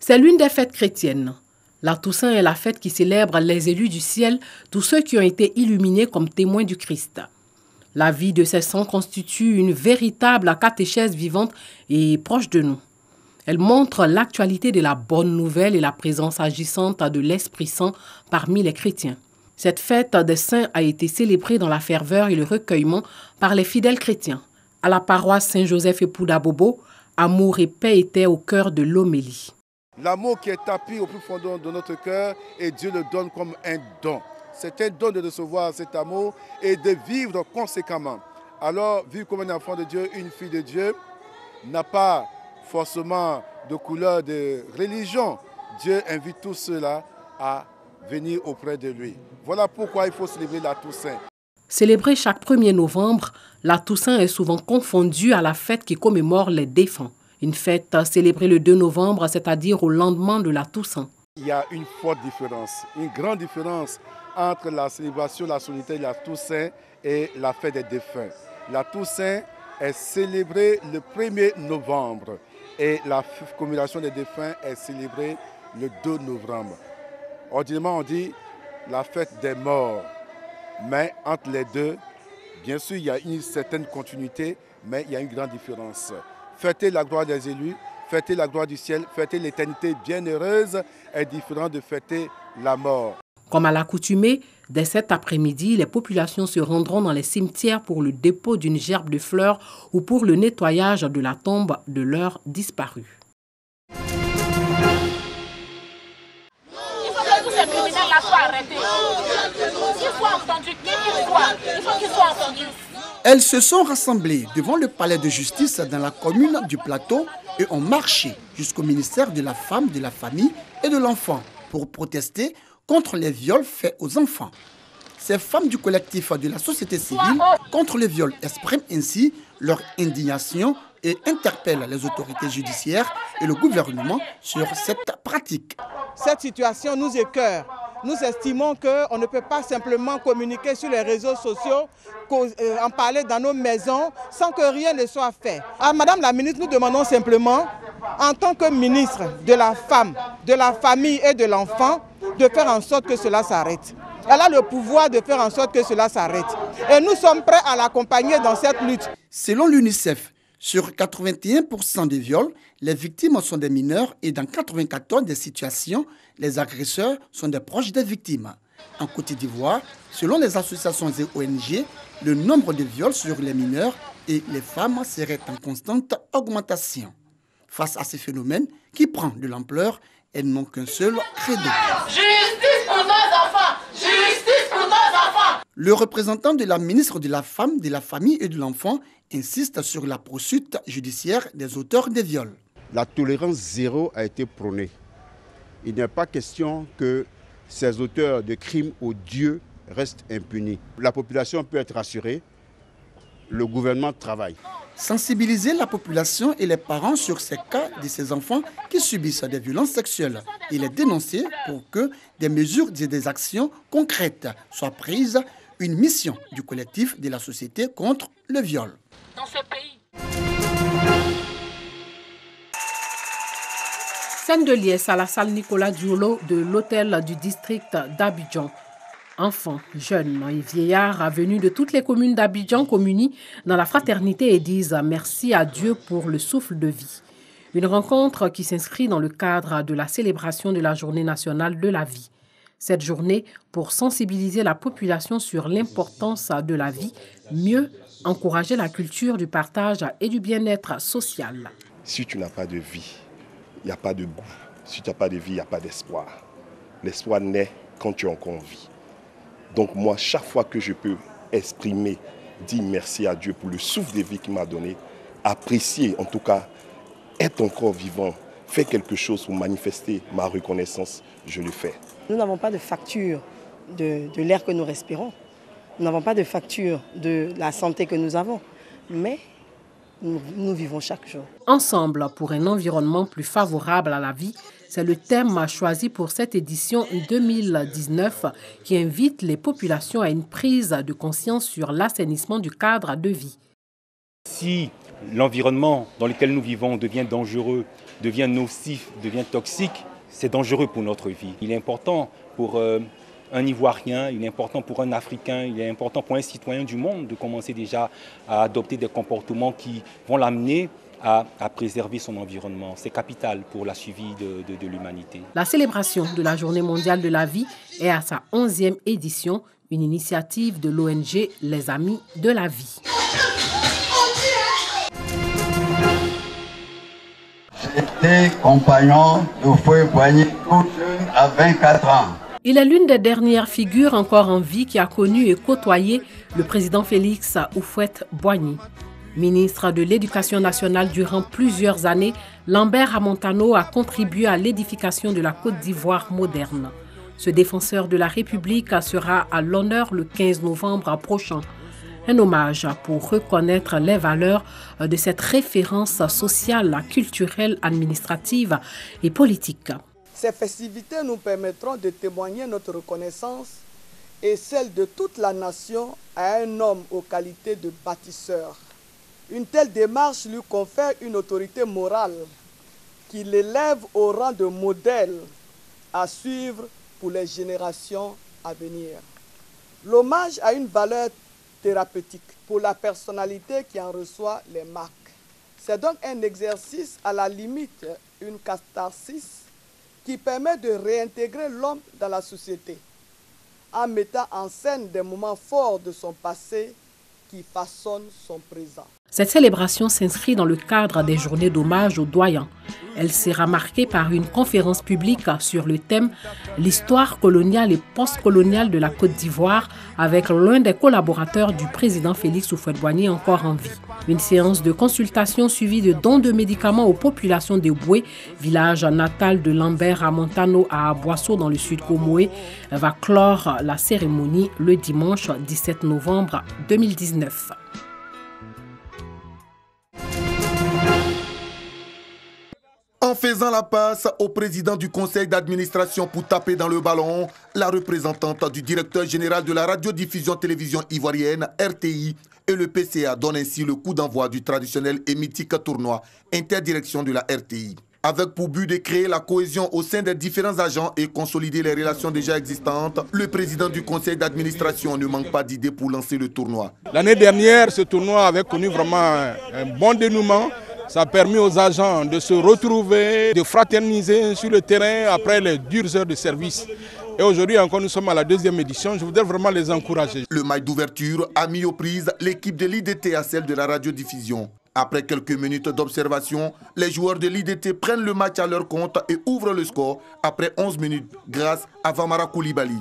C'est l'une des fêtes chrétiennes. La Toussaint est la fête qui célèbre les élus du ciel, tous ceux qui ont été illuminés comme témoins du Christ. La vie de ces saints constitue une véritable catéchèse vivante et proche de nous. Elle montre l'actualité de la bonne nouvelle et la présence agissante de l'Esprit Saint parmi les chrétiens. Cette fête des saints a été célébrée dans la ferveur et le recueillement par les fidèles chrétiens. À la paroisse Saint-Joseph et Poudabobo, amour et paix étaient au cœur de l'homélie. L'amour qui est tapis au plus fond de notre cœur et Dieu le donne comme un don. C'est un don de recevoir cet amour et de vivre conséquemment. Alors, vivre comme un enfant de Dieu, une fille de Dieu, n'a pas forcément de couleur de religion. Dieu invite tous ceux-là à venir auprès de lui. Voilà pourquoi il faut célébrer la Toussaint. Célébrée chaque 1er novembre, la Toussaint est souvent confondue à la fête qui commémore les défunts. Une fête célébrée le 2 novembre, c'est-à-dire au lendemain de la Toussaint. Il y a une forte différence, une grande différence entre la célébration, la solennité de la Toussaint et la fête des défunts. La Toussaint est célébrée le 1er novembre et la commémoration des défunts est célébrée le 2 novembre. Ordinairement, on dit la fête des morts, mais entre les deux, bien sûr, il y a une certaine continuité, mais il y a une grande différence. Fêter la gloire des élus, fêter la gloire du ciel, fêter l'éternité bienheureuse est différent de fêter la mort. Comme à l'accoutumée, dès cet après-midi, les populations se rendront dans les cimetières pour le dépôt d'une gerbe de fleurs ou pour le nettoyage de la tombe de leurs disparus. Il faut que tous ces criminels-là soient arrêtés. Qu'ils soient entendus, qui qu'ils soient, il faut qu'ils soient entendus. Elles se sont rassemblées devant le palais de justice dans la commune du Plateau et ont marché jusqu'au ministère de la Femme, de la Famille et de l'Enfant pour protester contre les viols faits aux enfants. Ces femmes du collectif de la société civile contre les viols expriment ainsi leur indignation et interpellent les autorités judiciaires et le gouvernement sur cette pratique. Cette situation nous écœure. Nous estimons qu'on ne peut pas simplement communiquer sur les réseaux sociaux, en parler dans nos maisons sans que rien ne soit fait. À Madame la ministre, nous demandons simplement, en tant que ministre de la Femme, de la Famille et de l'Enfant, de faire en sorte que cela s'arrête. Elle a le pouvoir de faire en sorte que cela s'arrête. Et nous sommes prêts à l'accompagner dans cette lutte. Selon l'UNICEF, sur 81% des viols, les victimes sont des mineurs et dans 94 des situations, les agresseurs sont des proches des victimes. En Côte d'Ivoire, selon les associations et ONG, le nombre de viols sur les mineurs et les femmes serait en constante augmentation. Face à ces phénomènes qui prennent de l'ampleur, elles n'ont qu'un seul credo. Justice pour nos enfants! Justice pour nos enfants! Le représentant de la ministre de la Femme, de la Famille et de l'Enfant insiste sur la poursuite judiciaire des auteurs des viols. La tolérance zéro a été prônée. Il n'est pas question que ces auteurs de crimes odieux restent impunis. La population peut être rassurée, le gouvernement travaille. Sensibiliser la population et les parents sur ces cas de ces enfants qui subissent des violences sexuelles et les dénoncer pour que des mesures et des actions concrètes soient prises, une mission du collectif de la société contre le viol. Dans ce pays. Scène de liesse à la salle Nicolas Diolo de l'hôtel du district d'Abidjan. Enfants, jeunes et vieillards venus de toutes les communes d'Abidjan communient dans la fraternité et disent merci à Dieu pour le souffle de vie. Une rencontre qui s'inscrit dans le cadre de la célébration de la Journée nationale de la vie. Cette journée pour sensibiliser la population sur l'importance de la vie, mieux encourager la culture du partage et du bien-être social. Si tu n'as pas de vie, il n'y a pas de goût. Si tu n'as pas de vie, il n'y a pas d'espoir. L'espoir naît quand tu es encore en vie. Donc moi, chaque fois que je peux exprimer, dire merci à Dieu pour le souffle de vie qu'il m'a donné, apprécier, en tout cas, être encore vivant, faire quelque chose pour manifester ma reconnaissance, je le fais. Nous n'avons pas de facture de l'air que nous respirons. Nous n'avons pas de facture de la santé que nous avons. Mais nous vivons chaque jour. Ensemble pour un environnement plus favorable à la vie, c'est le thème choisi pour cette édition 2019 qui invite les populations à une prise de conscience sur l'assainissement du cadre de vie. Si l'environnement dans lequel nous vivons devient dangereux devient nocif, devient toxique, c'est dangereux pour notre vie. Il est important pour un Ivoirien, il est important pour un Africain, il est important pour un citoyen du monde de commencer déjà à adopter des comportements qui vont l'amener à préserver son environnement. C'est capital pour la suivi de l'humanité. La célébration de la Journée mondiale de la vie est à sa 11e édition, une initiative de l'ONG Les Amis de la Vie. J'étais compagnon de Houphouët-Boigny tout jeune à 24 ans. Il est l'une des dernières figures encore en vie qui a connu et côtoyé le président Félix Houphouët-Boigny. Ministre de l'Éducation nationale durant plusieurs années, Lambert Amontano a contribué à l'édification de la Côte d'Ivoire moderne. Ce défenseur de la République sera à l'honneur le 15 novembre prochain. Un hommage pour reconnaître les valeurs de cette référence sociale, culturelle, administrative et politique. Ces festivités nous permettront de témoigner notre reconnaissance et celle de toute la nation à un homme aux qualités de bâtisseur. Une telle démarche lui confère une autorité morale qui l'élève au rang de modèle à suivre pour les générations à venir. L'hommage a une valeur thérapeutique pour la personnalité qui en reçoit les marques. C'est donc un exercice à la limite, une catharsis qui permet de réintégrer l'homme dans la société en mettant en scène des moments forts de son passé qui façonnent son présent. Cette célébration s'inscrit dans le cadre des journées d'hommage aux doyens. Elle sera marquée par une conférence publique sur le thème « L'histoire coloniale et postcoloniale de la Côte d'Ivoire » avec l'un des collaborateurs du président Félix Houphouët-Boigny encore en vie. Une séance de consultation suivie de dons de médicaments aux populations de Boué, village natal de Lambert Amontano à Aboisseau dans le sud Comoé, va clore la cérémonie le dimanche 17 novembre 2019. En faisant la passe au président du conseil d'administration pour taper dans le ballon, la représentante du directeur général de la radiodiffusion télévision ivoirienne, RTI, et le PCA donnent ainsi le coup d'envoi du traditionnel et mythique tournoi interdirection de la RTI. Avec pour but de créer la cohésion au sein des différents agents et consolider les relations déjà existantes, le président du conseil d'administration ne manque pas d'idées pour lancer le tournoi. L'année dernière, ce tournoi avait connu vraiment un bon dénouement. Ça a permis aux agents de se retrouver, de fraterniser sur le terrain après les dures heures de service. Et aujourd'hui encore, nous sommes à la 2e édition. Je voudrais vraiment les encourager. Le match d'ouverture a mis aux prises l'équipe de l'IDT à celle de la radiodiffusion. Après quelques minutes d'observation, les joueurs de l'IDT prennent le match à leur compte et ouvrent le score après 11 minutes grâce à Vamara Koulibaly.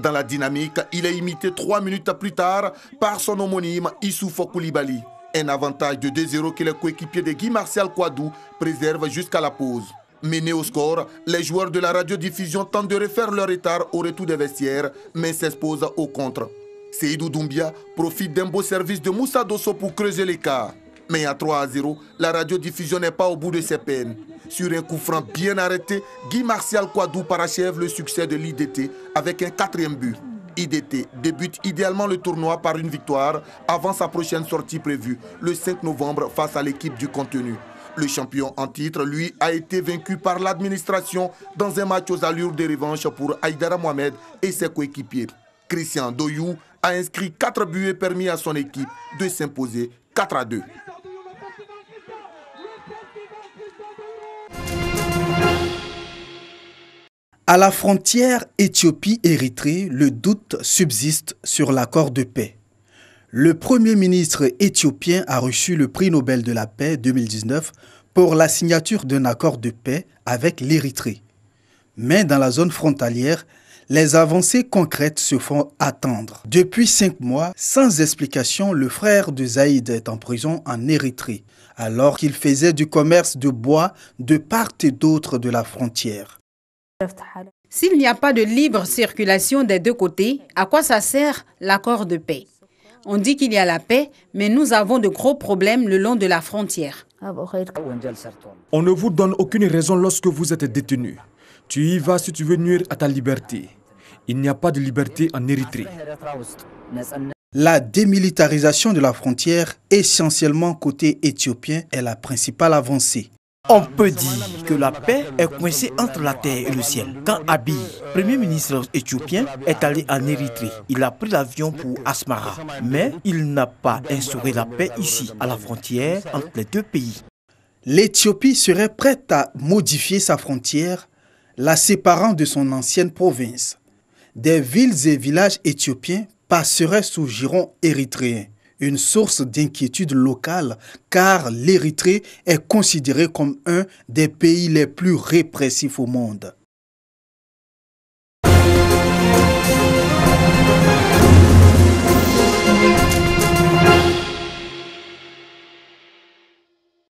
Dans la dynamique, il est imité 3 minutes plus tard par son homonyme Issoufou Koulibaly. Un avantage de 2-0 que les coéquipiers de Guy Martial Kouadou préservent jusqu'à la pause. Menés au score, les joueurs de la radiodiffusion tentent de refaire leur état au retour des vestiaires, mais s'exposent au contre. Seydou Doumbia profite d'un beau service de Moussa Dosso pour creuser l'écart. Mais à 3-0, la radiodiffusion n'est pas au bout de ses peines. Sur un coup franc bien arrêté, Guy Martial Kouadou parachève le succès de l'IDT avec un 4e but. IDT débute idéalement le tournoi par une victoire avant sa prochaine sortie prévue le 5 novembre face à l'équipe du contenu. Le champion en titre, lui, a été vaincu par l'administration dans un match aux allures de revanche pour Aïdara Mohamed et ses coéquipiers. Christian Doyou a inscrit 4 buts et permis à son équipe de s'imposer 4-2. À la frontière Éthiopie-Érythrée, le doute subsiste sur l'accord de paix. Le Premier ministre éthiopien a reçu le prix Nobel de la paix 2019 pour la signature d'un accord de paix avec l'Érythrée. Mais dans la zone frontalière, les avancées concrètes se font attendre. Depuis 5 mois, sans explication, le frère de Zaïd est en prison en Érythrée, alors qu'il faisait du commerce de bois de part et d'autre de la frontière. S'il n'y a pas de libre circulation des deux côtés, à quoi ça sert l'accord de paix? On dit qu'il y a la paix, mais nous avons de gros problèmes le long de la frontière. On ne vous donne aucune raison lorsque vous êtes détenu. Tu y vas si tu veux nuire à ta liberté. Il n'y a pas de liberté en Érythrée. La démilitarisation de la frontière, essentiellement côté éthiopien, est la principale avancée. On peut dire que la paix est coincée entre la terre et le ciel. Quand Abiy, premier ministre éthiopien, est allé en Érythrée, il a pris l'avion pour Asmara. Mais il n'a pas instauré la paix ici, à la frontière entre les deux pays. L'Éthiopie serait prête à modifier sa frontière, la séparant de son ancienne province. Des villes et villages éthiopiens passeraient sous giron érythréen. Une source d'inquiétude locale car l'Érythrée est considérée comme un des pays les plus répressifs au monde.